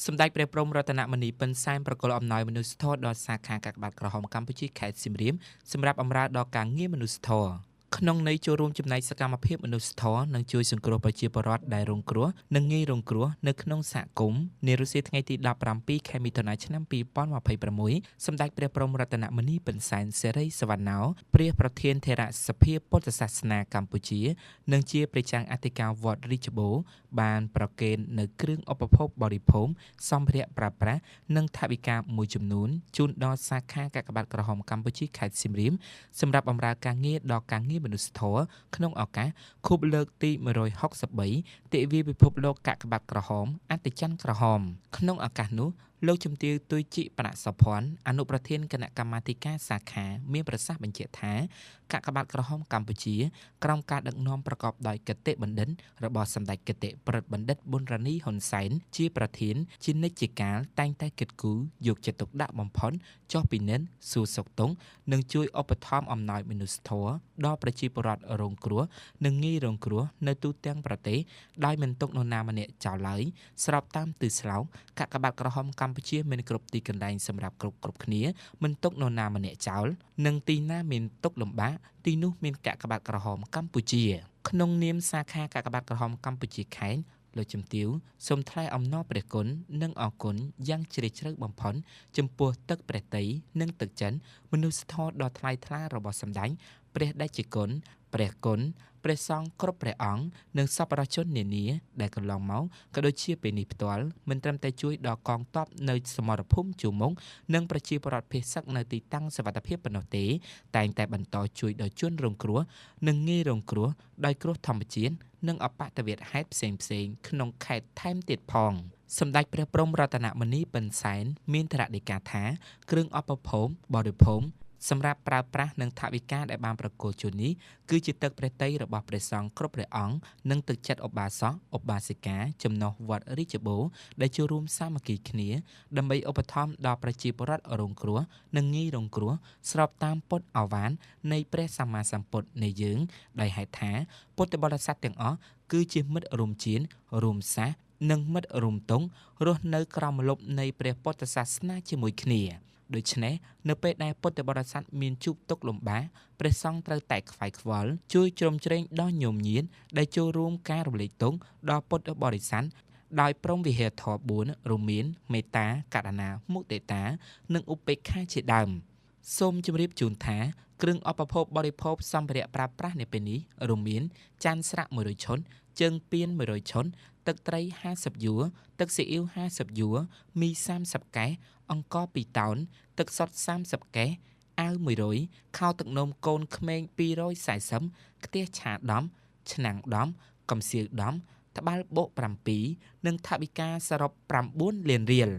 សម្ដេចព្រះព្រំរតនមនីប៉ិនសែនប្រគល់អំណោយមនុស្សធម៌ដល់សាខាកាកបាទក្រហមកម្ពុជាខេត្តសៀមរាបសម្រាប់បម្រើដល់ការងារមនុស្សធម៌ក្នុងន័យចូលរួមចំណែកសកម្មភាពមនុស្សធម៌និងជួយសង្គ្រោះប្រជាពលរដ្ឋដែលរងគ្រោះនិងងាយរងគ្រោះនៅក្នុងសហគមន៍នារុស្ស៊ីថ្ងៃទី17ខែមិថុនាឆ្នាំ2026សម្ដេចព្រះព្រំរតនមនីប៉ិនសែនសិរីសវណ្ណោព្រះប្រធានថេរសភាពុទ្ធសាសនាកម្ពុជានិងជាព្រះចៅអធិការវត្តរាជបូរបានប្រគេននៅគ្រឿងឧបភោគបរិភោគសម្ភារៈប្រើប្រាស់និងថវិកាមួយចំនួនជូនដល់សាខាកាកបាទក្រហមកម្ពុជាខេត្តសៀមរាបសម្រាប់បម្រើការងារដល់ការងារមនុស្សធម៌ក្នុងឱកាសខួបលើកទី163ទិវាពិភពលោកកាកបាទក្រហមអន្តរជាតិក្រហមក្នុងឱកាសនោះលោកជំទាវ ទុយជីបណសុភ័ណ្ឌអនុប្រធានគណៈកម្មាធិការសាខាមានប្រសាសន៍បញ្ជាក់ថាកាកបាទក្រហមកម្ពុជាក្រោមការដឹកនាំប្រកបដោយគតិបណ្ឌិតរបស់សម្ដេចគតិប្រិទ្ធបណ្ឌិតប៊ុនរ៉ានីហ៊ុនសែនជាប្រធានជានិច្ចកាលតែងតែគិតគូរយកចិត្តទុកដាក់បំផុតចុះពិនិត្យសួរសុខទុក្ខនិងជួយឧបត្ថម្ភអំណោយមនុស្សធម៌ដល់ប្រជាពលរដ្ឋរងគ្រោះនិងងាយរងគ្រោះនៅទូទាំងប្រទេសដោយមិនទុកនរណាម្នាក់ចោលឡើយស្របតាមទិសស្លោកកាកបាទក្រហមកម្ពុជាមានគ្រប់ទីកន្លែងសម្រាប់គ្រប់គ្នាមិនទុកនរណាម្នាក់ចោលនិងទីណាមានទុកលំបាកទីនោះមានកាកបាទក្រហមកម្ពុជាក្នុងនាមសាខាកាកបាទក្រហមកម្ពុជាខេត្តលោកជំទាវសូមថ្លែងអំណរព្រះគុណនិងអរគុណយ៉ាងជ្រាលជ្រៅបំផុតចំពោះទឹកព្រះតីនិងទឹកចិនមនុស្សធម៌ដ៏ថ្លៃថ្លារបស់សម្ដេចព្រះតេជគុណព្រះគុណព្រះសង្ឃគ្រប់ព្រះអង្គនិងសប្បុរសជននានាដែលកន្លងមកក៏ដូចជាពេលនេះផ្ទាល់មិនត្រឹមតែជួយដល់កងទ័ពនៅសមរភូមិជួរមុខនិងប្រជាពលរដ្ឋភេសឹកនៅទីតាំងសុវត្ថិភាពប៉ុណ្ណោះទេតែងតែបន្តជួយដល់ជនរងគ្រោះនិងងាយរងគ្រោះដោយគ្រោះធម្មជាតិនិងអបតវេទហេតុផ្សេងៗក្នុងខេត្តថែមទៀតផងសម្ដេចព្រះព្រំរតនមនីប៉ិនសែនមានថ្នាក់ដីកាថាគ្រឿងឧបភោគបរិភោគសម្រាប់ប្រើប្រាស់និងថវិកាដែលបានប្រគល់ជូននេះគឺជាទឹកព្រះតីរបស់ព្រះសង្ឃគ្រប់ព្រះអង្គនិងទឹកចិត្តឧបាសកឧបាសិកាចំណុះវត្តរាជបូរដែលចូលរួមសាមគ្គីគ្នាដើម្បីឧបត្ថម្ភដល់ប្រជាពលរដ្ឋរងគ្រោះនិងងាយរងគ្រោះស្របតាមពុទ្ធអាវាននៃព្រះសម្មាសម្ពុទ្ធនៃយើងដោយហេតុថាពុទ្ធបរិស័ទទាំងអស់គឺជាមិត្តរួមជាតិរួមសាសន៍និងមិត្តរួមទង់រស់នៅក្រោមម្លប់នៃព្រះពុទ្ធសាសនាជាមួយគ្នាដូច្នេះនៅពេលដែលពុទ្ធបរិស័ទមានជួបទុក្ខលំបាកព្រះសង្ឃត្រូវតែខ្វាយខ្វល់ជួយជ្រោមជ្រែងដល់ញោមញាតដែលចូលរួមការរំលែកទុក្ខដល់ពុទ្ធបរិស័ទដោយព្រមវិហារធម៌4រួមមានមេត្តាករុណាមុទិតានិងឧបេក្ខាជាដើមសូមជម្រាបជូនថាគ្រឿងឧបភោគបរិភោគសម្ភារៈប្រើប្រាស់នៅពេលនេះរួមមានចានស្រាក់100ឈុតជើងពៀន100ឈុតទឹកត្រី50យួរទឹកស៊ីអ៊ីវ50យួរមី30កែសអង្ករ2តោនទឹកសុទ្ធ30កែសអាវ100ខោទឹកនោមកូនក្មេង240ខ្ទះឆា10ឆ្នាំង10កំសៀវ10ត្បាល់បូក7និងថវិកាសរុប9លានរៀល